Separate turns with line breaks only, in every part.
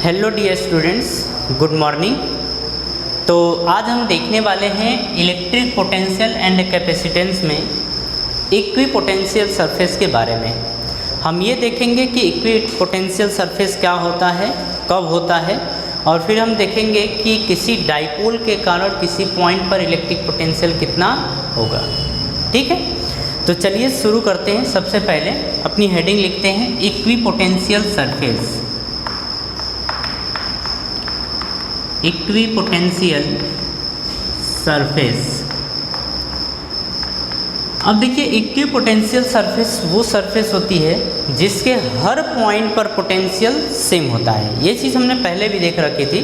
Hello dear students, good morning. तो आज हम देखने वाले हैं इलेक्ट्रिक पोटेंशियल एंड कैपेसिटेंस में इक्वी पोटेंशियल सरफेस के बारे में। हम ये देखेंगे कि इक्वी पोटेंशियल सरफेस क्या होता है, कब होता है, और फिर हम देखेंगे कि किसी डाइपोल के कारण किसी पॉइंट पर इलेक्ट्रिक पोटेंशियल कितना होगा। ठीक है, तो चलिए शुरू करते हैं। सबसे पहले अपनी हेडिंग लिखते हैं equi potential surface. Equi potential surface. अब देखिए, इक्वी पोटेंशियल सरफेस वो सरफेस होती है जिसके हर पॉइंट पर पोटेंशियल सेम होता है। ये चीज़ हमने पहले भी देख रखी थी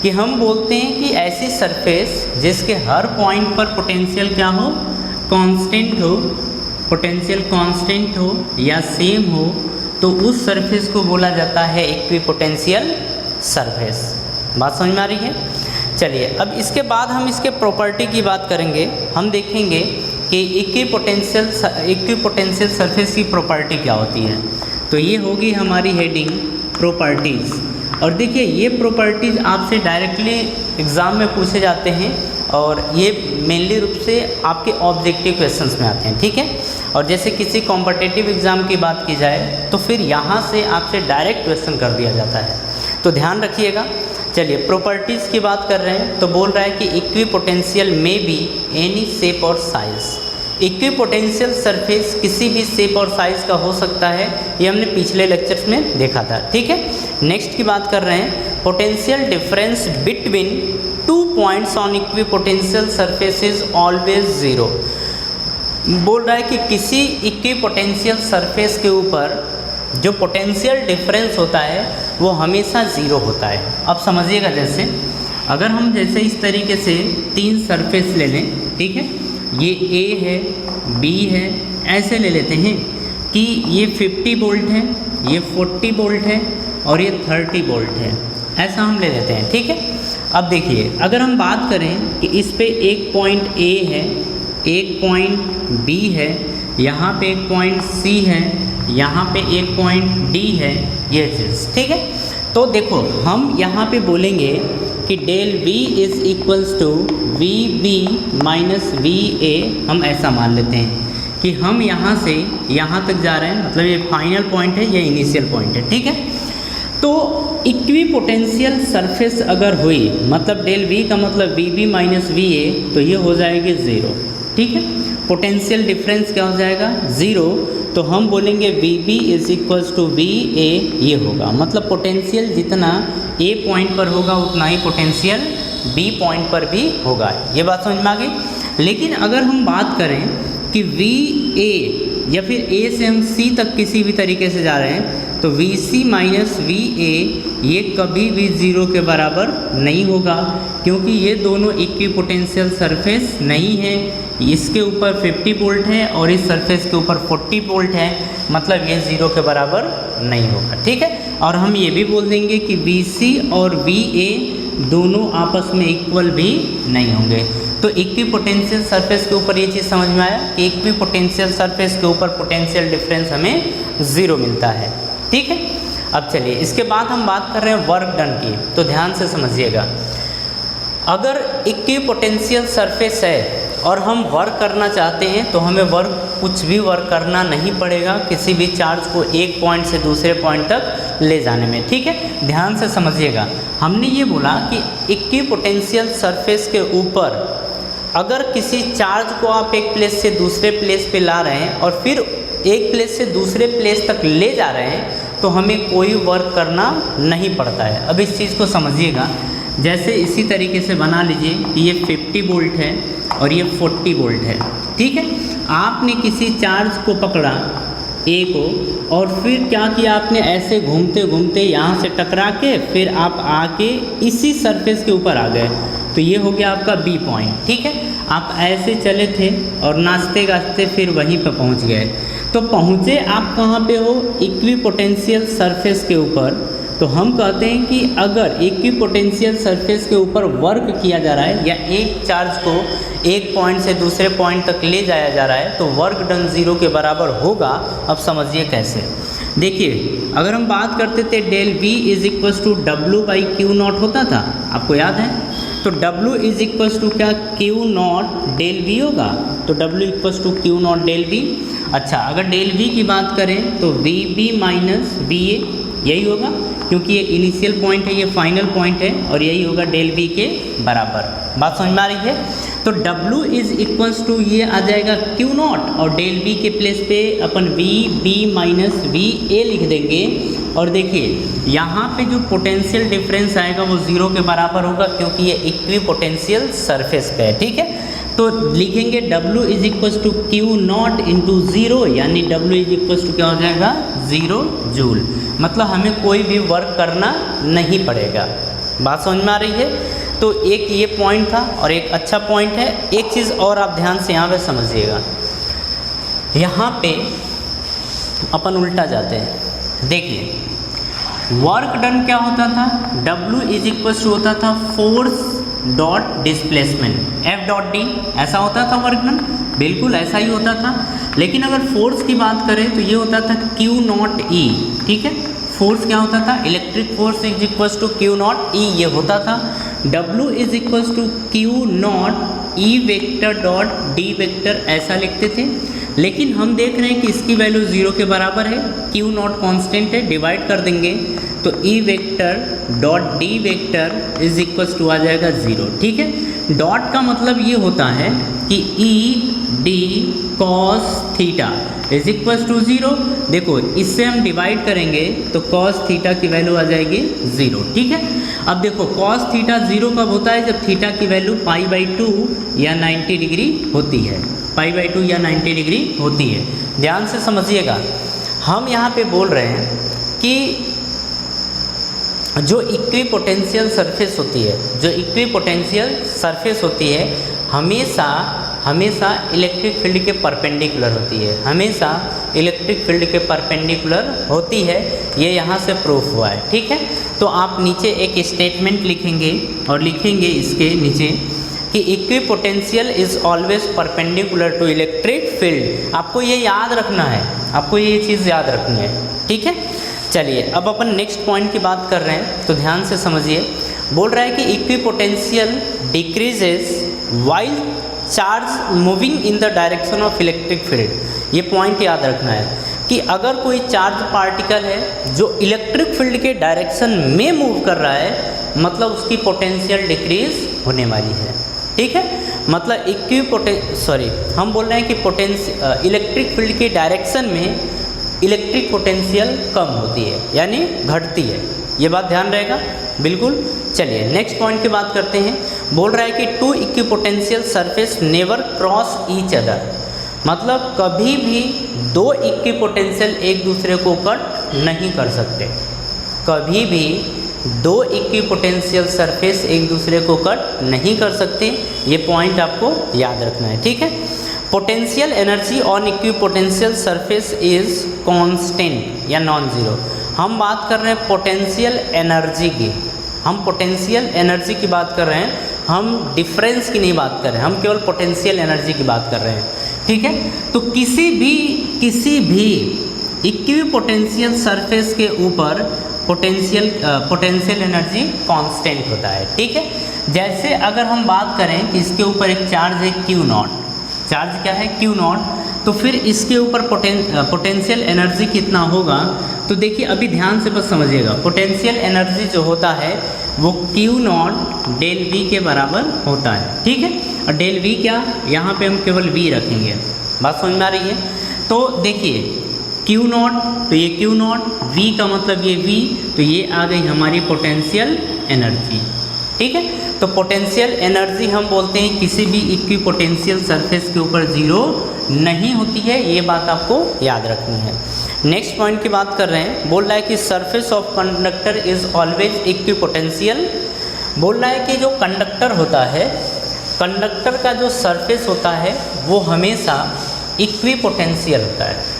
कि हम बोलते हैं कि ऐसी सरफेस जिसके हर पॉइंट पर पोटेंशियल क्या हो, कांस्टेंट हो, पोटेंशियल कांस्टेंट हो या सेम हो, तो उस सरफेस को बोला जाता है इक्वी पोटेंशियल सरफेस। बात समझ में आ रही है? चलिए, अब इसके बाद हम इसके प्रॉपर्टी की बात करेंगे। हम देखेंगे कि इक्वी पोटेंशियल सरफेस की प्रॉपर्टी क्या होती है। तो ये होगी हमारी हेडिंग प्रॉपर्टीज़। और देखिए, ये प्रॉपर्टीज़ आपसे डायरेक्टली एग्ज़ाम में पूछे जाते हैं और ये मेनली रूप से आपके ऑब्जेक्टिव क्वेश्चंस में आते हैं। ठीक है, और जैसे किसी कॉम्पिटिटिव एग्ज़ाम की बात की जाए तो फिर यहाँ से आपसे डायरेक्ट क्वेश्चन कर दिया जाता है, तो ध्यान रखिएगा। चलिए, प्रॉपर्टीज़ की बात कर रहे हैं तो बोल रहा है कि इक्वी पोटेंशियल में बी एनी शेप और साइज़। इक्वी पोटेंशियल सरफेस किसी भी शेप और साइज़ का हो सकता है, ये हमने पिछले लेक्चर्स में देखा था। ठीक है, नेक्स्ट की बात कर रहे हैं potential difference between 2 points on equi potential surface is always zero. बोल रहा है कि किसी इक्वी पोटेंशियल सरफेस के ऊपर जो पोटेंशियल डिफरेंस होता है वो हमेशा ज़ीरो होता है। अब समझिएगा, जैसे अगर हम जैसे इस तरीके से 3 सरफेस ले लें, ठीक है, ये A है, B है, ऐसे ले लेते हैं कि ये 50 वोल्ट है, ये 40 वोल्ट है और ये 30 वोल्ट है, ऐसा हम ले लेते हैं। ठीक है, अब देखिए, अगर हम बात करें कि इस पे एक पॉइंट A है, एक पॉइंट B है, यहाँ पे एक पॉइंट C है, यहाँ पे एक पॉइंट D है, ये चीज़। ठीक है, तो देखो, हम यहाँ पे बोलेंगे कि del V is equals to VB minus VA। हम ऐसा मान लेते हैं कि हम यहाँ से यहाँ तक जा रहे हैं, मतलब ये फाइनल पॉइंट है, ये इनिशियल पॉइंट है। ठीक है, तो इक्वी पोटेंशियल सरफेस अगर हुई, मतलब डेल V का मतलब VB माइनस VA, तो ये हो जाएगी ज़ीरो। ठीक है, पोटेंशियल डिफरेंस क्या हो जाएगा, ज़ीरो। तो हम बोलेंगे VB is equals to VA, ये होगा, मतलब पोटेंशियल जितना A पॉइंट पर होगा उतना ही पोटेंशियल B पॉइंट पर भी होगा। ये बात समझ में आ गई। लेकिन अगर हम बात करें कि VA या फिर A से हम C तक किसी भी तरीके से जा रहे हैं, तो VC माइनस VA ये कभी भी ज़ीरो के बराबर नहीं होगा, क्योंकि ये दोनों इक्वी पोटेंशियल सरफेस नहीं है। इसके ऊपर 50 वोल्ट है और इस सरफेस के ऊपर 40 वोल्ट है, मतलब ये ज़ीरो के बराबर नहीं होगा। ठीक है, और हम ये भी बोल देंगे कि VC और VA दोनों आपस में इक्वल भी नहीं होंगे। तो इक्वी पोटेंशियल सरफेस के ऊपर ये चीज़ समझ में आया कि इक्वी पोटेंशियल सरफेस के ऊपर पोटेंशियल डिफरेंस हमें ज़ीरो मिलता है। ठीक है, अब चलिए, इसके बाद हम बात कर रहे हैं वर्क डन की। तो ध्यान से समझिएगा, अगर इक्वी पोटेंशियल सरफेस है और हम वर्क करना चाहते हैं तो हमें कुछ भी वर्क करना नहीं पड़ेगा किसी भी चार्ज को एक पॉइंट से दूसरे पॉइंट तक ले जाने में। ठीक है, ध्यान से समझिएगा, हमने ये बोला कि इक्वी पोटेंशियल सरफेस के ऊपर अगर किसी चार्ज को आप एक प्लेस से दूसरे प्लेस पे ला रहे हैं और फिर एक प्लेस से दूसरे प्लेस तक ले जा रहे हैं, तो हमें कोई वर्क करना नहीं पड़ता है। अब इस चीज़ को समझिएगा, जैसे इसी तरीके से बना लीजिए कि ये 50 वोल्ट है और ये 40 वोल्ट है। ठीक है, आपने किसी चार्ज को पकड़ा A को और फिर क्या किया, आपने ऐसे घूमते घूमते यहाँ से टकरा के फिर आप आके इसी सरफेस के ऊपर आ गए, तो ये हो गया आपका B पॉइंट। ठीक है, आप ऐसे चले थे और नाचते गाचते फिर वहीं पर पहुँच गए। तो पहुँचे आप कहाँ पे हो, इक्वी पोटेंशियल सरफेस के ऊपर। तो हम कहते हैं कि अगर इक्वी पोटेंशियल सरफेस के ऊपर वर्क किया जा रहा है या एक चार्ज को एक पॉइंट से दूसरे पॉइंट तक ले जाया जा रहा है, तो वर्क डन ज़ीरो के बराबर होगा। अब समझिए कैसे। देखिए अगर हम बात करते थे del V is equals to W by Q not होता था, आपको याद है, तो W इज इक्वल्स टू क्या, क्यू नॉट डेल V होगा, तो W equals to Q not del V। अच्छा अगर डेल V की बात करें तो VB माइनस VA यही होगा, क्योंकि ये इनिशियल पॉइंट है, ये फाइनल पॉइंट है, और यही होगा डेल V के बराबर। बात समझ में आ रही है? तो W इज इक्वल्स टू ये आ जाएगा क्यू नॉट, और डेल V के प्लेस पे अपन VB माइनस VA लिख देंगे। और देखिए यहाँ पे जो पोटेंशियल डिफरेंस आएगा वो 0 के बराबर होगा, क्योंकि ये इक्वी पोटेंशियल सरफेस पे है, ठीक है। तो लिखेंगे W is equals to Q not into 0, यानी W इज इक्वल्स टू क्या हो जाएगा, 0 जूल। मतलब हमें कोई भी वर्क करना नहीं पड़ेगा। बात समझ में आ रही है? तो एक ये पॉइंट था और एक अच्छा पॉइंट है। एक चीज़ और आप ध्यान से यहाँ पे समझिएगा, यहाँ पे अपन उल्टा जाते हैं। देखिए वर्क डन क्या होता था, W इज इक्वल्स टू होता था force dot displacement F dot D, ऐसा होता था वर्क डन, बिल्कुल ऐसा ही होता था। लेकिन अगर फोर्स की बात करें तो ये होता था Q नॉट E, ठीक है। फोर्स क्या होता था, electric force is equals to Q naught E, ये होता था। W is equals to Q naught E vector dot D vector, ऐसा लिखते थे। लेकिन हम देख रहे हैं कि इसकी वैल्यू 0 के बराबर है, क्यू नॉट कॉन्स्टेंट है, डिवाइड कर देंगे तो E vector dot D vector is equals to आ जाएगा 0, ठीक है। डॉट का मतलब ये होता है कि E D cos theta is equals to 0। देखो इससे हम डिवाइड करेंगे तो कॉस थीटा की वैल्यू आ जाएगी 0, ठीक है। अब देखो कॉस थीटा 0 कब होता है, जब थीटा की वैल्यू π/2 या 90 डिग्री होती है, π/2 या 90 डिग्री होती है। ध्यान से समझिएगा, हम यहाँ पे बोल रहे हैं कि जो इक्वी पोटेंशियल सरफेस होती है, जो इक्वी पोटेंशियल सरफेस होती है हमेशा इलेक्ट्रिक फील्ड के परपेंडिकुलर होती है, हमेशा इलेक्ट्रिक फील्ड के परपेंडिकुलर होती है। ये यहाँ से प्रूफ हुआ है, ठीक है। तो आप नीचे एक स्टेटमेंट लिखेंगे और लिखेंगे इसके नीचे कि equipotential is always perpendicular to electric field. आपको ये याद रखना है, आपको ये चीज़ याद रखनी है, ठीक है। चलिए अब अपन नेक्स्ट पॉइंट की बात कर रहे हैं, तो ध्यान से समझिए। बोल रहा है कि equi potential decreases while charge moving in the direction of electric field. ये पॉइंट याद रखना है कि अगर कोई चार्ज पार्टिकल है जो इलेक्ट्रिक फील्ड के डायरेक्शन में मूव कर रहा है, मतलब उसकी पोटेंशियल डिक्रीज होने वाली है, ठीक है। मतलब हम बोल रहे हैं कि इलेक्ट्रिक फील्ड के डायरेक्शन में इलेक्ट्रिक पोटेंशियल कम होती है, यानी घटती है। ये बात ध्यान रहेगा, बिल्कुल। चलिए नेक्स्ट पॉइंट की बात करते हैं। बोल रहा है कि two equipotential surface never cross each other, मतलब कभी भी दो इक्विपोटेंशियल एक दूसरे को कट नहीं कर सकते, कभी भी दो इक्विपोटेंशियल सरफेस एक दूसरे को कट नहीं कर सकते। ये पॉइंट आपको याद रखना है, ठीक है। Potential energy on equipotential surface is constant या नॉन जीरो। हम बात कर रहे हैं पोटेंशियल एनर्जी की, हम पोटेंशियल एनर्जी की बात कर रहे हैं, हम डिफरेंस की नहीं बात कर रहे हैं, हम केवल पोटेंशियल एनर्जी की बात कर रहे हैं, ठीक है। तो किसी भी इक्विपोटेंशियल सरफेस के ऊपर पोटेंशियल एनर्जी कांस्टेंट होता है, ठीक है। जैसे अगर हम बात करें कि इसके ऊपर एक चार्ज है क्यू नॉट, चार्ज क्या है क्यू नॉट, तो फिर इसके ऊपर पोटेंशियल एनर्जी कितना होगा, तो देखिए अभी ध्यान से बस समझिएगा। पोटेंशियल एनर्जी जो होता है वो क्यू नॉट डेल वी के बराबर होता है, ठीक है। और डेल वी क्या, यहाँ पे हम केवल वी रखेंगे, बात समझ में आ रही है। तो देखिए क्यू नॉट, तो ये क्यू नॉट, वी का मतलब ये वी, तो ये आ गई हमारी पोटेंशियल एनर्जी, ठीक है। तो पोटेंशियल एनर्जी हम बोलते हैं किसी भी इक्विपोटेंशियल सरफेस के ऊपर जीरो नहीं होती है, ये बात आपको याद रखनी है। नेक्स्ट पॉइंट की बात कर रहे हैं। बोल रहा है कि surface of conductor is always equipotential. बोल रहा है कि जो कंडक्टर होता है, कंडक्टर का जो सरफेस होता है वो हमेशा इक्विपोटेंशियल होता है।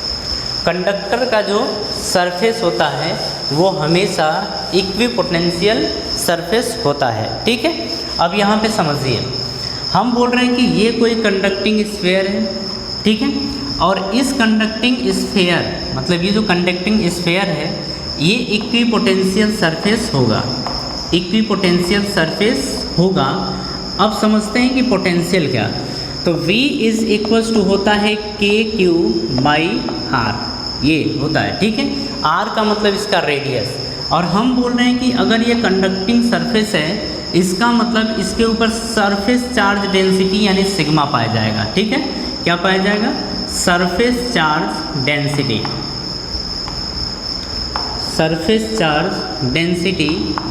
कंडक्टर का जो सरफेस होता है वो हमेशा इक्विपोटेंशियल सरफेस होता है, ठीक है। अब यहाँ पे समझिए, हम बोल रहे हैं कि ये कोई कंडक्टिंग स्फीयर है, ठीक है। और इस कंडक्टिंग स्फीयर, मतलब ये जो कंडक्टिंग स्फीयर है ये इक्विपोटेंशियल सरफेस होगा, इक्विपोटेंशियल सरफेस होगा। अब समझते हैं कि पोटेंशियल क्या, तो V इज इक्वल्स टू होता है KQ बाई R, ये होता है, ठीक है। R का मतलब इसका रेडियस, और हम बोल रहे हैं कि अगर ये कंडक्टिंग सरफेस है इसका मतलब इसके ऊपर सरफेस चार्ज डेंसिटी यानी सिग्मा पाया जाएगा, ठीक है। क्या पाया जाएगा? Surface charge density, surface charge density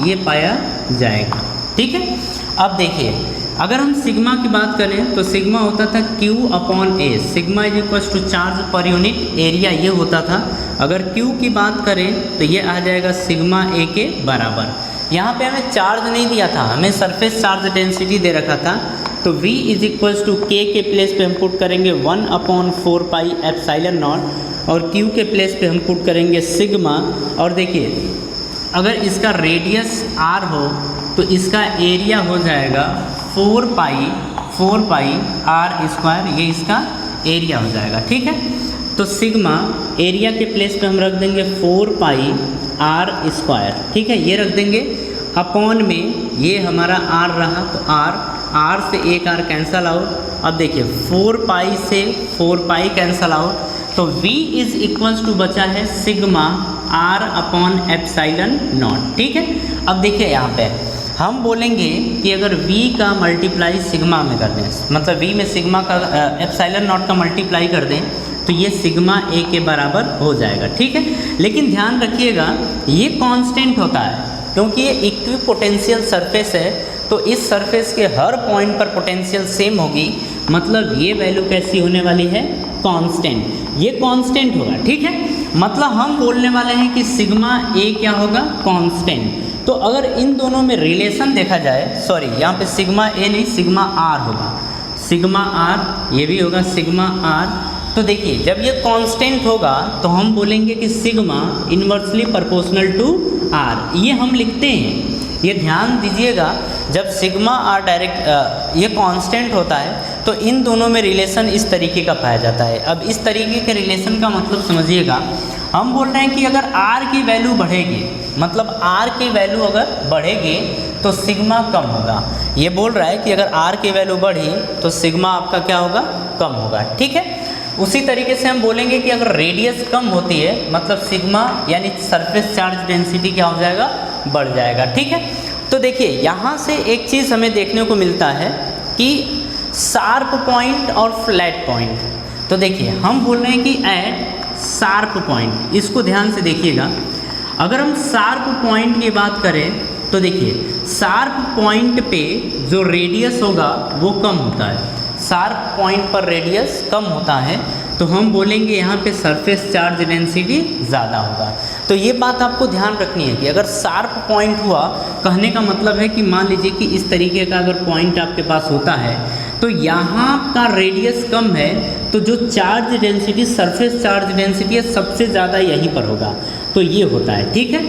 ये पाया जाएगा, ठीक है। अब देखिए अगर हम सिग्मा की बात करें तो सिग्मा होता था Q upon A, sigma is equal to charge per unit area, ये होता था। अगर Q की बात करें तो ये आ जाएगा सिग्मा A के बराबर। यहाँ पे हमें चार्ज नहीं दिया था, हमें सरफेस चार्ज डेंसिटी दे रखा था, तो V is equals to K के प्लेस पे हम पुट करेंगे 1/4 पाई एप्सिलॉन नॉट, और Q के प्लेस पे हम पुट करेंगे सिग्मा। और देखिए अगर इसका रेडियस R हो तो इसका एरिया हो जाएगा 4 पाई R स्क्वायर, ये इसका एरिया हो जाएगा, ठीक है। तो सिग्मा एरिया के प्लेस पे हम रख देंगे 4 पाई R स्क्वायर, ठीक है, ये रख देंगे अपॉन में ये हमारा R रहा, तो R से एक R कैंसल आउट। अब देखिए 4 पाई से 4 पाई कैंसल आउट, तो V इज इक्वल्स टू बचा है sigma R upon epsilon not, ठीक है। अब देखिए यहाँ पे हम बोलेंगे कि अगर V का मल्टीप्लाई सिग्मा में कर दें, मतलब V में सिग्मा का एप्सिलॉन नॉट का मल्टीप्लाई कर दें तो ये सिग्मा A के बराबर हो जाएगा, ठीक है। लेकिन ध्यान रखिएगा ये कांस्टेंट होता है, क्योंकि ये इक्विपोटेंशियल सरफेस है, तो इस सरफेस के हर पॉइंट पर पोटेंशियल सेम होगी, मतलब ये वैल्यू कैसी होने वाली है? कांस्टेंट, ये कांस्टेंट होगा, ठीक है। मतलब हम बोलने वाले हैं कि सिग्मा A क्या होगा? कांस्टेंट। तो अगर इन दोनों में रिलेशन देखा जाए, सॉरी यहाँ पे सिग्मा A नहीं सिग्मा R होगा, सिग्मा R ये भी होगा सिग्मा R। तो देखिए जब ये कांस्टेंट होगा तो हम बोलेंगे कि sigma inversely proportional to R, ये हम लिखते हैं, ये ध्यान दीजिएगा। जब सिग्मा R डायरेक्ट ये कांस्टेंट होता है तो इन दोनों में रिलेशन इस तरीके का पाया जाता है। अब इस तरीके के रिलेशन का मतलब समझिएगा, हम बोल रहे हैं कि अगर R की वैल्यू बढ़ेगी, मतलब R की वैल्यू अगर बढ़ेगी तो सिग्मा कम होगा। ये बोल रहा है कि अगर R की वैल्यू बढ़ी तो सिग्मा आपका क्या होगा? कम होगा, ठीक है। उसी तरीके से हम बोलेंगे कि अगर रेडियस कम होती है मतलब सिग्मा यानी सरफेस चार्ज डेंसिटी क्या हो जाएगा? बढ़ जाएगा, ठीक है। तो देखिए यहाँ से एक चीज़ हमें देखने को मिलता है कि शार्प पॉइंट और फ्लैट पॉइंट। तो देखिए हम बोल रहे हैं कि एट शार्प पॉइंट, इसको ध्यान से देखिएगा। अगर हम शार्प पॉइंट की बात करें तो देखिए शार्प पॉइंट पे जो रेडियस होगा वो कम होता है, शार्प पॉइंट पर रेडियस कम होता है, तो हम बोलेंगे यहाँ पे सरफेस चार्ज डेंसिटी ज़्यादा होगा। तो ये बात आपको ध्यान रखनी है कि अगर शार्प पॉइंट हुआ, कहने का मतलब है कि मान लीजिए कि इस तरीके का अगर पॉइंट आपके पास होता है तो यहाँ का रेडियस कम है, तो जो charge density surface charge density है सबसे ज़्यादा यहीं पर होगा, तो ये होता है, ठीक है।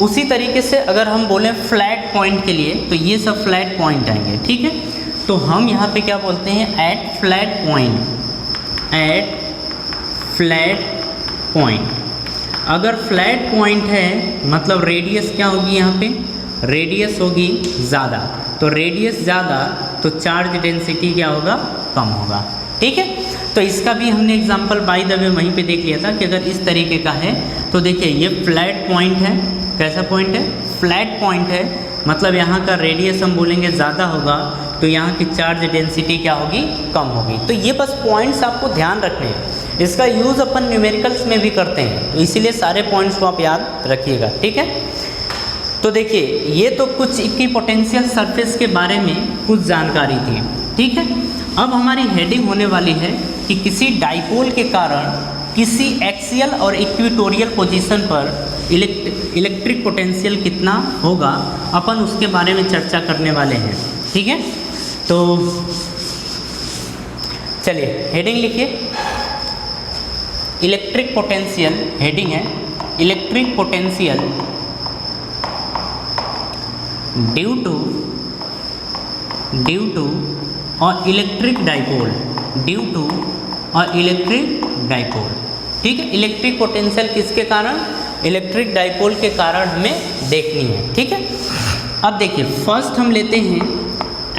उसी तरीके से अगर हम बोलें फ्लैट पॉइंट के लिए तो ये सब फ्लैट पॉइंट आएंगे, ठीक है। तो हम यहाँ पे क्या बोलते हैं? At flat point, at flat point. अगर फ्लैट पॉइंट है मतलब रेडियस क्या होगी? यहाँ पे रेडियस होगी ज़्यादा, तो रेडियस ज़्यादा तो चार्ज डेंसिटी क्या होगा? कम होगा, ठीक है। तो इसका भी हमने एग्जांपल बाय द वे वहीं पे देख लिया था कि अगर इस तरीके का है तो देखिए ये फ्लैट पॉइंट है। कैसा पॉइंट है? फ्लैट पॉइंट है, मतलब यहाँ का रेडियस हम बोलेंगे ज़्यादा होगा तो यहाँ की चार्ज डेंसिटी क्या होगी? कम होगी। तो ये बस पॉइंट्स आपको ध्यान रखने हैं, इसका यूज़ अपन न्यूमेरिकल्स में भी करते हैं, तो इसीलिए सारे पॉइंट्स को आप याद रखिएगा, ठीक है। तो देखिए ये तो कुछ इक्विपोटेंशियल सरफेस के बारे में कुछ जानकारी थी, ठीक है। अब हमारी हेडिंग होने वाली है कि किसी डाइपोल के कारण किसी एक्सियल और इक्वेटोरियल पोजीशन पर इलेक्ट्रिक पोटेंशियल कितना होगा, अपन उसके बारे में चर्चा करने वाले हैं, ठीक है। तो चलिए हेडिंग लिखिए, इलेक्ट्रिक पोटेंशियल, हेडिंग है इलेक्ट्रिक पोटेंशियल ड्यू टू और इलेक्ट्रिक डाइपोल ड्यू टू और इलेक्ट्रिक डाइपोल। ठीक है, इलेक्ट्रिक पोटेंशियल किसके कारण? इलेक्ट्रिक डाइपोल के कारण हमें देखनी है। ठीक है, अब देखिए फर्स्ट हम लेते हैं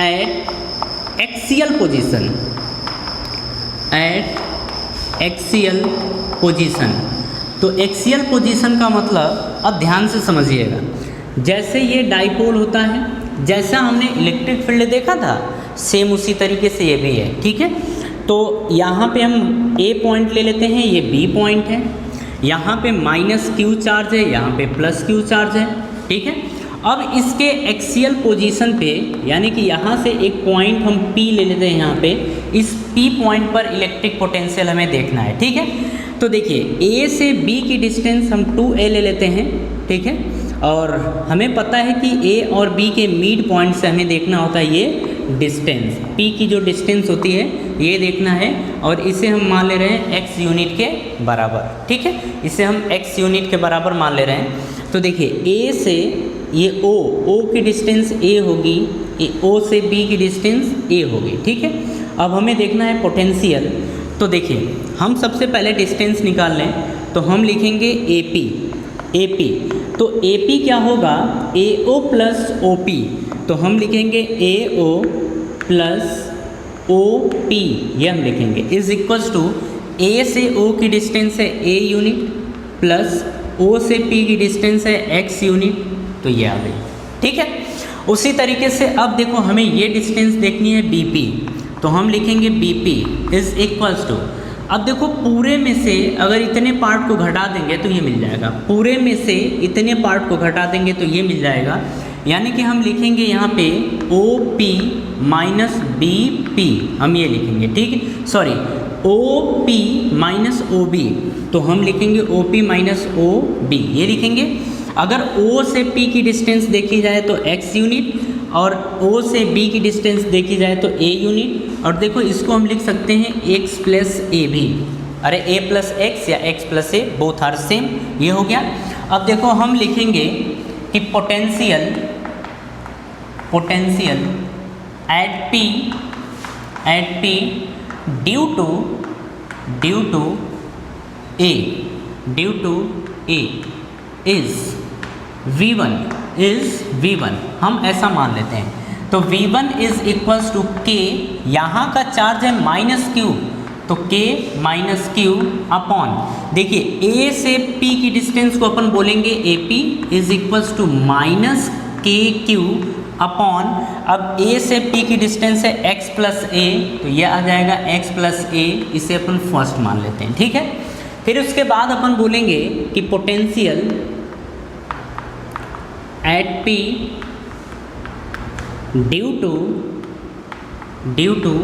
eight axial position, eight axial position. तो एक्सियल पोजीशन का मतलब अब ध्यान से समझिएगा, जैसे ये डाइपोल होता है, जैसा हमने इलेक्ट्रिक फील्ड देखा था सेम उसी तरीके से ये भी है। ठीक है, तो यहाँ पे हम ए पॉइंट ले लेते हैं, ये बी पॉइंट है, यहाँ पे माइनस क्यू चार्ज है, यहाँ पे प्लस क्यू चार्ज है। ठीक है, अब इसके एक्सियल पोजीशन पे यानी कि यहाँ से एक पॉइंट हम P ले लेते हैं, यहाँ पे इस P पॉइंट पर इलेक्ट्रिक पोटेंशियल हमें देखना है। ठीक है, तो देखिए A से B की डिस्टेंस हम 2A ले लेते हैं। ठीक है, और हमें पता है कि A और B के मिड पॉइंट से हमें देखना होता है ये डिस्टेंस, P की जो डिस्टेंस होती है ये देखना है, और इसे हम मान ले रहे हैं x यूनिट के बराबर। ठीक है, इसे हम x यूनिट के बराबर मान ले रहे हैं। तो देखिए A से ये O की डिस्टेंस A होगी, ये O से B की डिस्टेंस A होगी। ठीक है, अब हमें देखना है पोटेंशियल। तो देखिए हम सबसे पहले डिस्टेंस निकाल लें, तो हम लिखेंगे AP। तो AP क्या होगा? AO plus OP। तो हम लिखेंगे AO प्लस OP, ये हम लिखेंगे इज इक्वल्स टू A से O की डिस्टेंस है A यूनिट प्लस O से P की डिस्टेंस है x यूनिट। तो ये आ गई। ठीक है, उसी तरीके से अब देखो हमें ये डिस्टेंस देखनी है BP, तो हम लिखेंगे BP इज इक्वल्स टू, अब देखो पूरे में से अगर इतने पार्ट को घटा देंगे तो ये मिल जाएगा, पूरे में से इतने पार्ट को घटा देंगे तो ये मिल जाएगा, यानी कि हम लिखेंगे यहाँ पे OP माइनस BP, हम ये लिखेंगे। ठीक है, सॉरी OP माइनस OB, तो हम लिखेंगे OP माइनस OB, ये लिखेंगे। अगर O से P की डिस्टेंस देखी जाए तो x यूनिट, और O से B की डिस्टेंस देखी जाए तो A यूनिट, और देखो इसको हम लिख सकते हैं x प्लस ए भी, अरे a प्लस एक्स या x plus A both are same, ये हो गया। अब देखो हम लिखेंगे कि potential at P due to A is V1, हम ऐसा मान लेते हैं। तो V1 is equals to K, यहाँ का चार्ज है माइनस Q, तो K माइनस Q अपॉन, देखिए A से P की डिस्टेंस को अपन बोलेंगे AP is equals to minus KQ upon, अब A से P की डिस्टेंस है x प्लस A, तो ये आ जाएगा x प्लस A, इसे अपन फर्स्ट मान लेते हैं। ठीक है, फिर उसके बाद अपन बोलेंगे कि potential at P due to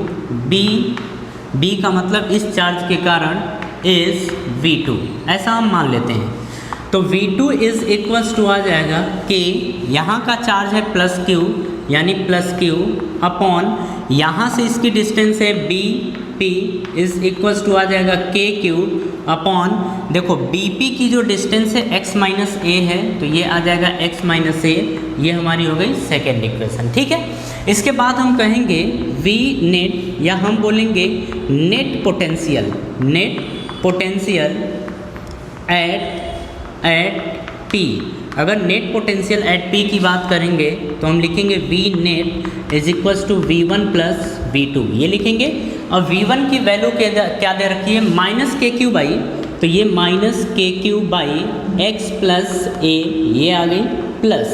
B का मतलब इस चार्ज के कारण इज V2, ऐसा हम मान लेते हैं। तो V2 इज इक्वल्स टू आ जाएगा कि यहाँ का चार्ज है प्लस Q, यानी प्लस Q अपॉन, यहाँ से इसकी डिस्टेंस है BP इज इक्वल्स टू आ जाएगा KQ अपॉन, देखो BP की जो डिस्टेंस है x माइनस ए है, तो ये आ जाएगा x माइनस ए, ये हमारी हो गई सेकेंड इक्वेशन। ठीक है, इसके बाद हम कहेंगे V नेट, या हम बोलेंगे नेट पोटेंशियल एट P। अगर नेट पोटेंशियल एट P की बात करेंगे तो हम लिखेंगे V net is equals to V1 plus V2, ये लिखेंगे। और V1 की वैल्यू क्या दे रखी है? माइनस KQ बाई, तो ये minus KQ by x plus A, ये आ गई, प्लस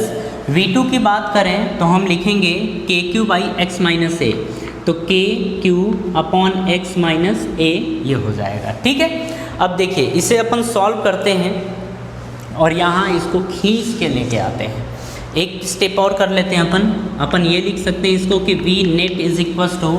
V2 की बात करें तो हम लिखेंगे KQ by x minus A, तो KQ upon x minus A, ये हो जाएगा। ठीक है, अब देखिए इसे अपन सॉल्व करते हैं और यहाँ इसको खींच के लेके आते हैं। एक स्टेप और कर लेते हैं अपन ये लिख सकते हैं इसको कि V net is equals to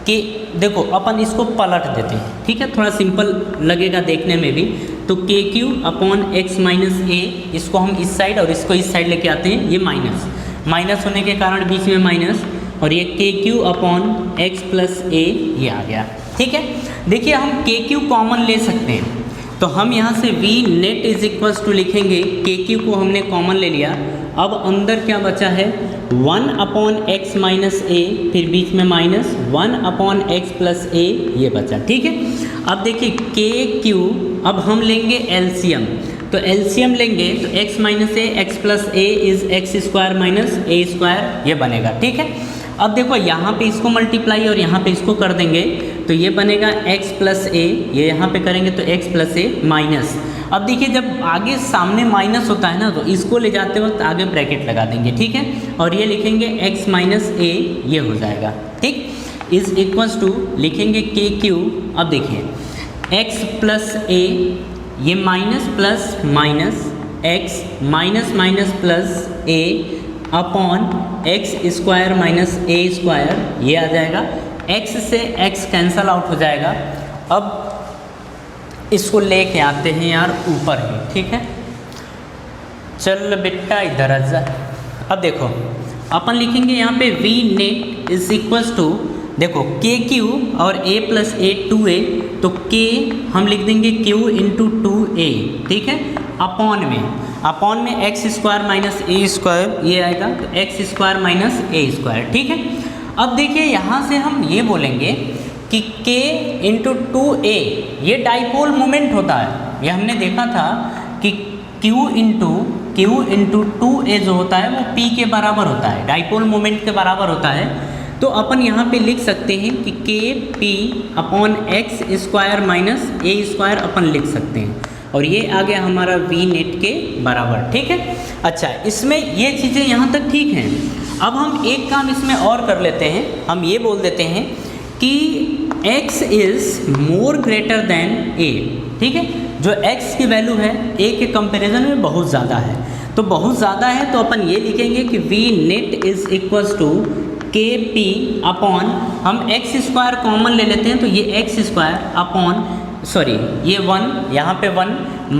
कि, देखो अपन इसको पलट देते हैं। ठीक है, थोड़ा सिंपल लगेगा देखने में भी, तो KQ upon x minus A, इसको हम इस साइड और इसको इस साइड लेके आते हैं, ये माइनस होने के कारण बीच में माइनस, और ये KQ upon x plus A, ये आ गया। ठीक है, देखिए हम KQ कॉमन ले सकते हैं, तो हम यहाँ से V net is equals to लिखेंगे, KQ को हमने कॉमन ले लिया, अब अंदर क्या बचा है 1 अपॉन एक्स माइनस ए, फिर बीच में माइनस 1 अपॉन एक्स प्लस ए, ये बचा। ठीक है, अब देखिए के क्यू, अब हम लेंगे एलसीएम, तो एलसीएम लेंगे तो x minus A x plus A is x square minus A square, ये बनेगा। ठीक है, अब देखो यहाँ पे इसको मल्टीप्लाई और यहाँ पे इसको कर देंगे तो ये बनेगा x प्लस ए, ये यहाँ पे करेंगे तो x प्लस ए माइनस, अब देखिए जब आगे सामने माइनस होता है ना तो इसको ले जाते वक्त आगे ब्रैकेट लगा देंगे। ठीक है, और ये लिखेंगे x माइनस ए, ये हो जाएगा। ठीक, इज इक्वल्स टू लिखेंगे के क्यू, अब देखिए x प्लस ए, ये minus plus minus x minus minus plus a upon X square minus A square, ये आ जाएगा। x से x कैंसल आउट हो जाएगा। अब इसको लेके आते हैं यार ऊपर ही। ठीक है, चल बेटा इधर आ जा। अब देखो अपन लिखेंगे यहाँ पे v net is equals to, देखो के क्यू और a प्लस ए 2a, तो k हम लिख देंगे q इंटू 2a। ठीक है, अपॉन में x square minus A square, ये आएगा तो x square minus A square. ठीक है, अब देखिए यहाँ से हम ये बोलेंगे कि k इंटू 2a ये डाइपोल मोमेंट होता है। ये हमने देखा था कि q इंटू 2a जो होता है वो p के बराबर होता है, डाइपोल मोमेंट के बराबर होता है। तो अपन यहाँ पे लिख सकते हैं कि K P upon X square minus A square अपन लिख सकते हैं, और ये आ गया हमारा वी नेट के बराबर। ठीक है, अच्छा इसमें ये चीज़ें यहाँ तक ठीक हैं। अब हम एक काम इसमें और कर लेते हैं, हम ये बोल देते हैं कि x is more greater than a। ठीक है, जो x की वैल्यू है a के कंपैरिजन में बहुत ज़्यादा है, तो बहुत ज़्यादा है तो अपन ये लिखेंगे कि v net is equals to K P upon, हम एक्स स्क्वायर कॉमन ले लेते हैं तो ये एक्स स्क्वायर अपॉन, सॉरी ये 1 यहाँ पे 1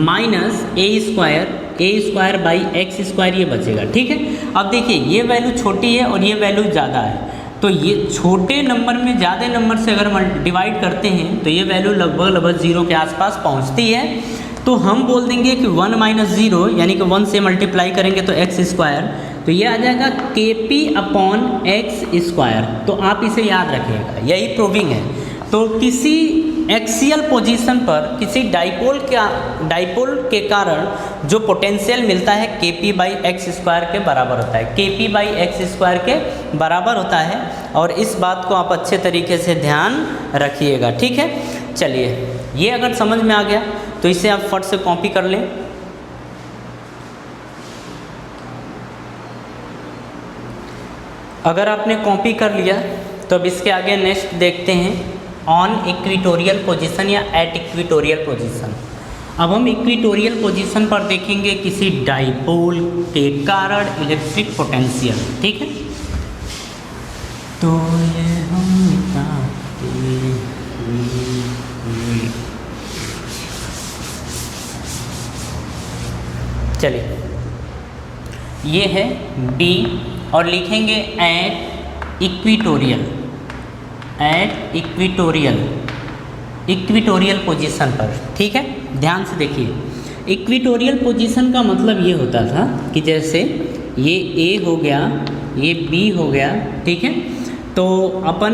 minus A square by x square, ये बचेगा। ठीक है, अब देखिए ये वैल्यू छोटी है और ये वैल्यू ज़्यादा है, तो ये छोटे नंबर में ज़्यादा नंबर से अगर डिवाइड करते हैं तो ये वैल्यू लगभग 0 के आसपास पहुँचती है। तो हम बोल देंगे कि 1 माइनस 0 यानी कि 1 से मल्टीप्लाई करेंगे तो एक्स स्क्वायर, तो ये आ जाएगा के पी अपॉन एक्स स्क्वायर। तो आप इसे याद रखिएगा, यही प्रूविंग है। तो किसी एक्सियल पोजीशन पर किसी डाइपोल के कारण जो पोटेंशियल मिलता है के पी बाई एक्स स्क्वायर के बराबर होता है, के पी बाई एक्स स्क्वायर के बराबर होता है, और इस बात को आप अच्छे तरीके से ध्यान रखिएगा। ठीक है, चलिए ये अगर समझ में आ गया तो इसे आप फट से कॉपी कर लें। अगर आपने कॉपी कर लिया तो अब इसके आगे नेक्स्ट देखते हैं ऑन इक्वेटोरियल पोजीशन या एट इक्वेटोरियल पोजीशन। अब हम इक्वेटोरियल पोजीशन पर देखेंगे किसी डाइपोल के कारण इलेक्ट्रिक पोटेंशियल। ठीक है, तो ये हम चलिए ये है बी और लिखेंगे एट इक्वेटोरियल पोजीशन पर। ठीक है, ध्यान से देखिए, इक्वेटोरियल पोजीशन का मतलब ये होता था कि जैसे ये ए हो गया, ये बी हो गया। ठीक है, तो अपन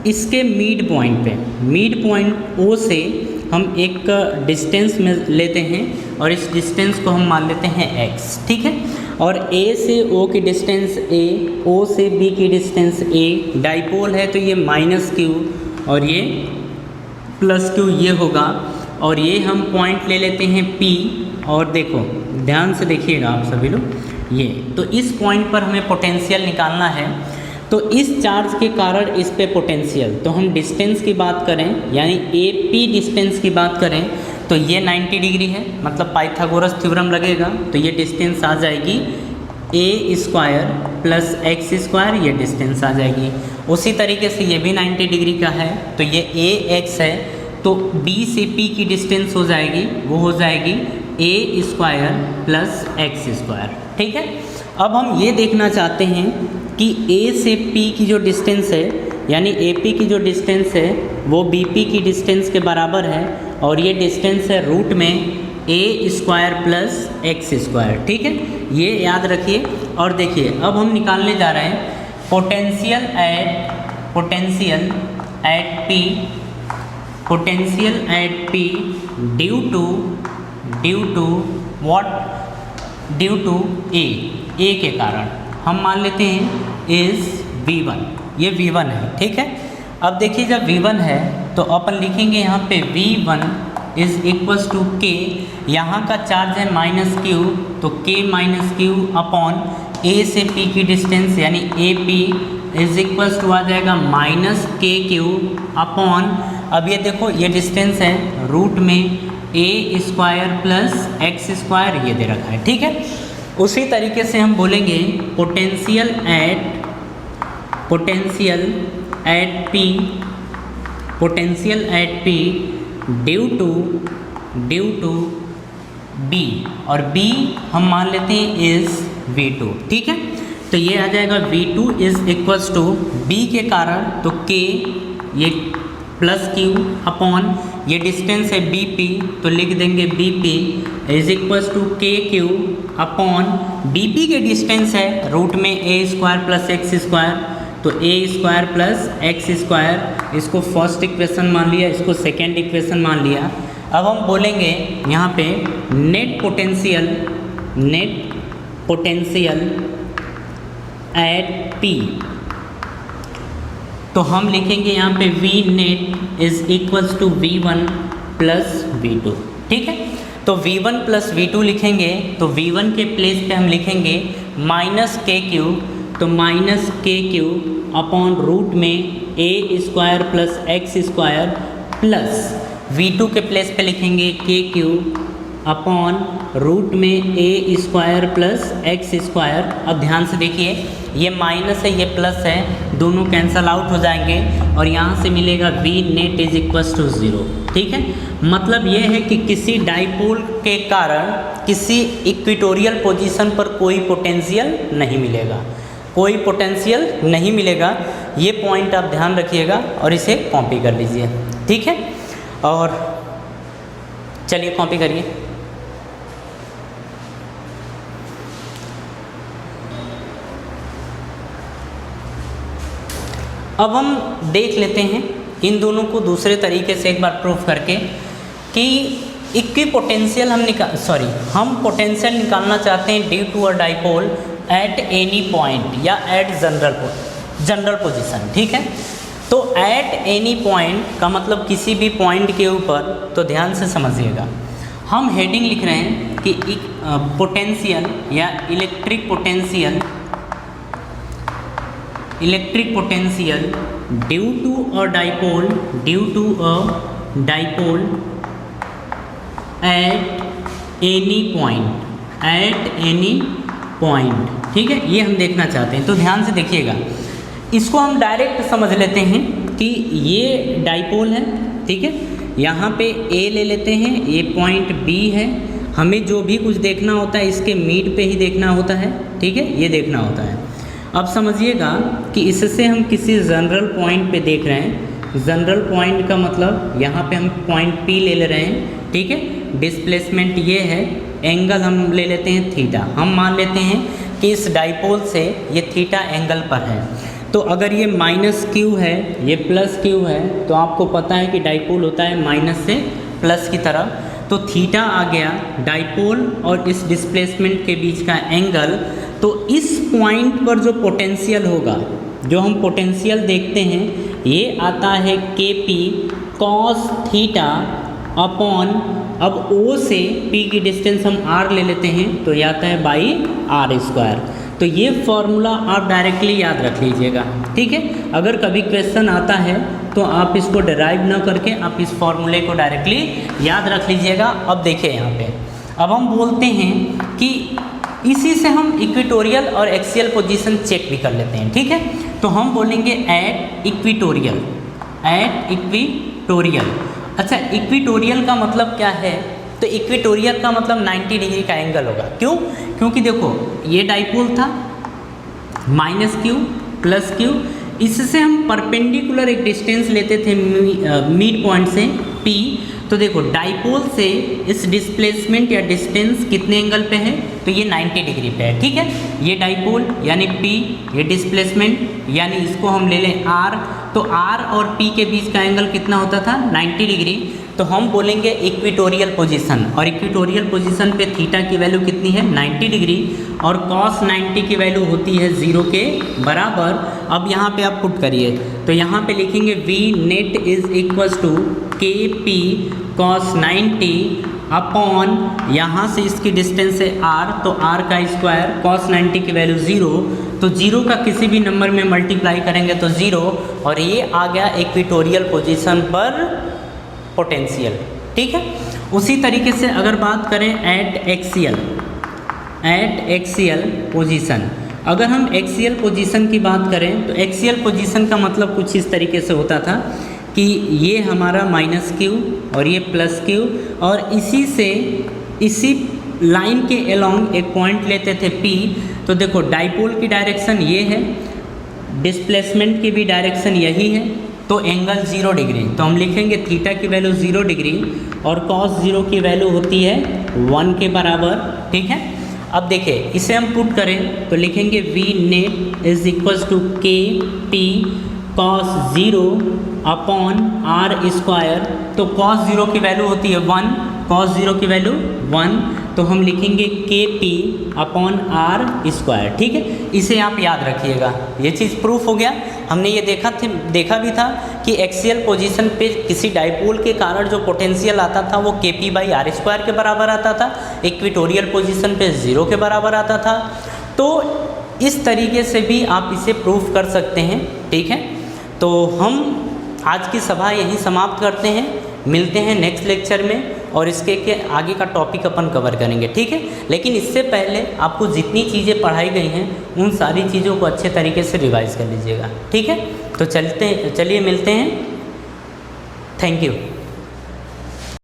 इसके मिड पॉइंट ओ से हम एक डिस्टेंस में लेते हैं और इस डिस्टेंस को हम मान लेते हैं x। ठीक है, और a से o की डिस्टेंस a, o से b की डिस्टेंस a, डाइपोल है तो ये माइनस q और ये प्लस q ये होगा, और ये हम पॉइंट ले लेते हैं p। और देखो ध्यान से देखिएगा आप सभी लोग, ये तो इस पॉइंट पर हमें पोटेंशियल निकालना है। तो इस चार्ज के कारण इस पे पोटेंशियल, तो हम डिस्टेंस की बात करें यानी ए पी डिस्टेंस की बात करें तो ये 90 डिग्री है, मतलब पाइथागोरस थ्योरम लगेगा तो ये डिस्टेंस आ जाएगी ए स्क्वायर प्लस एक्स स्क्वायर, ये डिस्टेंस आ जाएगी। उसी तरीके से ये भी 90 डिग्री का है तो ये ए एक्स है, तो बी से पी की डिस्टेंस हो जाएगी, वो हो जाएगी ए स्क्वायर प्लस एक्स स्क्वायर। ठीक है, अब हम ये देखना चाहते हैं कि ए से पी की जो डिस्टेंस है यानी ए पी की जो डिस्टेंस है वो बी पी की डिस्टेंस के बराबर है, और ये डिस्टेंस है रूट में ए स्क्वायर प्लस एक्स स्क्वायर। ठीक है, ये याद रखिए। और देखिए अब हम निकालने जा रहे हैं potential at P potential at P due to what, due to A के कारण हम मान लेते हैं इज V1, ये V1 है, ठीक है। अब देखिए जब V1 है तो अपन लिखेंगे यहाँ पे V1 is equals to K, यहाँ का चार्ज है -Q, तो K -Q अपॉन A से P की डिस्टेंस यानी AP इज इक्वल्स टू आ जाएगा -KQ अपॉन, अब ये देखो ये डिस्टेंस है रूट में A² प्लस x² ये दे रखा है, ठीक है। उसी तरीके से हम बोलेंगे potential at P due to B, और B हम मान लेते हैं इज V2, ठीक है। तो ये आ जाएगा V2 is equals to B के कारण तो K ये प्लस Q अपॉन ये डिस्टेंस है BP, तो लिख देंगे BP is equals to KQ upon BP के डिस्टेंस है रूट में A² प्लस x², तो A² प्लस x², इसको फर्स्ट इक्वेशन मान लिया, इसको सेकेंड इक्वेशन मान लिया। अब हम बोलेंगे यहाँ पे नेट पोटेंशियल एट P, तो हम लिखेंगे यहाँ पे V net is equals to V1 plus V2, ठीक है। तो V1 प्लस V2 लिखेंगे तो V1 के प्लेस पे हम लिखेंगे -KQ, तो -KQ अपॉन रूट में A² plus x² plus V2 के प्लेस पे लिखेंगे KQ अपॉन रूट में A² प्लस x²। अब ध्यान से देखिए ये माइनस है ये प्लस है, दोनों कैंसल आउट हो जाएंगे और यहाँ से मिलेगा V net is equals to 0, ठीक है। मतलब ये है कि किसी डाइपोल के कारण किसी इक्वेटोरियल पोजीशन पर कोई पोटेंशियल नहीं मिलेगा, कोई पोटेंशियल नहीं मिलेगा। ये पॉइंट आप ध्यान रखिएगा और इसे कॉपी कर लीजिए, ठीक है। और चलिए कॉपी करिए। अब हम देख लेते हैं इन दोनों को दूसरे तरीके से एक बार प्रूफ करके कि इक्विपोटेंशियल हम पोटेंशियल निकालना चाहते हैं due to a dipole at any point या एट जनरल पोजीशन, ठीक है। तो एट एनी पॉइंट का मतलब किसी भी पॉइंट के ऊपर, तो ड्यान से समझिएगा हम हेडिंग लिख रहे हैं कि पोटेंशियल या electric potential due to a dipole at any point, ठीक है। ये हम देखना चाहते हैं, तो ध्यान से देखिएगा। इसको हम डायरेक्ट समझ लेते हैं कि ये डाइपोल है, ठीक है। यहाँ पे A ले लेते हैं, ये पॉइंट B है। हमें जो भी कुछ देखना होता है इसके मिड पे ही देखना होता है, ठीक है, ये देखना होता है। अब समझिएगा कि इससे हम किसी जनरल पॉइंट पे देख रहे हैं। जनरल पॉइंट का मतलब यहाँ पे हम पॉइंट P ले रहे हैं, ठीक है। डिस्प्लेसमेंट ये है, एंगल हम ले लेते हैं थीटा। हम मान लेते हैं कि इस डाइपोल से ये थीटा एंगल पर है, तो अगर ये -Q है ये +Q है, तो आपको पता है कि डाइपोल होता है माइनस से प्लस की तरफ। तो थीटा आ गया डाइपोल और इस डिस्प्लेसमेंट के बीच का एंगल। तो इस पॉइंट पर जो पोटेंशियल होगा, जो हम पोटेंशियल देखते हैं, ये आता है KP cos थीटा अपॉन, अब O से P की डिस्टेंस हम R ले लेते हैं, तो ये आता है R²। तो ये फॉर्मूला आप डायरेक्टली याद रख लीजिएगा, ठीक है। अगर कभी क्वेश्चन आता है तो आप इसको डिराइव ना करके आप इस फॉर्मूले को डायरेक्टली याद रख लीजिएगा। अब देखिए यहाँ पे, अब हम बोलते हैं कि इसी से हम इक्वेटोरियल और एक्सियल पोजीशन चेक भी कर लेते हैं, ठीक है। तो हम बोलेंगे एट इक्वेटोरियल। अच्छा, इक्वेटोरियल का मतलब क्या है? तो इक्वेटोरियल का मतलब 90 डिग्री का एंगल होगा। क्यों? क्योंकि देखो ये डाइपोल था -Q +Q, इससे हम परपेंडिकुलर एक डिस्टेंस लेते थे मिड पॉइंट से P। तो देखो डाइपोल से इस डिस्प्लेसमेंट या डिस्टेंस कितने एंगल पे है? तो ये 90 डिग्री पे है, ठीक है। ये डाइपोल यानी P, ये डिस्प्लेसमेंट यानी इसको हम ले लें R, तो R और P के बीच का एंगल कितना होता था 90 डिग्री। तो हम बोलेंगे इक्वेटोरियल पोजीशन, और इक्वेटोरियल पोजीशन पे थीटा की वैल्यू कितनी है 90 डिग्री, और cos 90 की वैल्यू होती है 0 के बराबर। अब यहाँ पे आप पुट करिए, तो यहाँ पे लिखेंगे V net is equals to KP cos 90 upon, यहाँ से इसकी डिस्टेंस है R, तो R का स्क्वायर, cos 90 की वैल्यू 0, तो 0 का किसी भी नंबर में मल्टीप्लाई करेंगे तो 0, और ये आ गया इक्वेटोरियल पोजीशन पर पोटेंशियल। ठीक है। उसी तरीके से अगर बात करें एट एक्सियल पोजीशन, अगर हम एक्सियल पोजीशन की बात करें तो एक्सियल पोजीशन का मतलब कुछ इस तरीके से होता था कि ये हमारा माइनस क्यू और ये प्लस क्यू, और इसी लाइन के अलोंग एक पॉइंट लेते थे P। तो देखो डाइपोल की डायरेक्शन ये है, डिस्प्लेसमेंट की भी डायरेक्शन यही है, तो एंगल 0 डिग्री, तो हम लिखेंगे थीटा की वैल्यू 0 डिग्री और cos 0 की वैल्यू होती है 1 के बराबर। ठीक है। अब देखिए इसे हम पुट करें तो लिखेंगे V net is equals to KP cos 0 upon R square, तो cos 0 की वैल्यू होती है 1, cos 0 की वैल्यू 1, तो हम लिखेंगे KP अपॉन R स्क्वायर। ठीक है, इसे आप याद रखिएगा, ये चीज़ प्रूफ हो गया। हमने ये देखा भी था कि एक्सियल पोजीशन पे किसी डाइपोल के कारण जो पोटेंशियल आता था वो KP बाई R स्क्वायर के बराबर आता था, इक्वेटोरियल पोजीशन पे 0 के बराबर आता था। तो इस तरीके से भी आप इसे प्रूफ कर सकते हैं। ठीक है, तो हम आज की सभा यहीं समाप्त करते हैं, मिलते हैं नेक्स्ट लेक्चर में और इसके आगे का टॉपिक अपन कवर करेंगे। ठीक है, लेकिन इससे पहले आपको जितनी चीज़ें पढ़ाई गई हैं उन सारी चीज़ों को अच्छे तरीके से रिवाइज कर लीजिएगा। ठीक है, तो चलिए मिलते हैं। Thank you.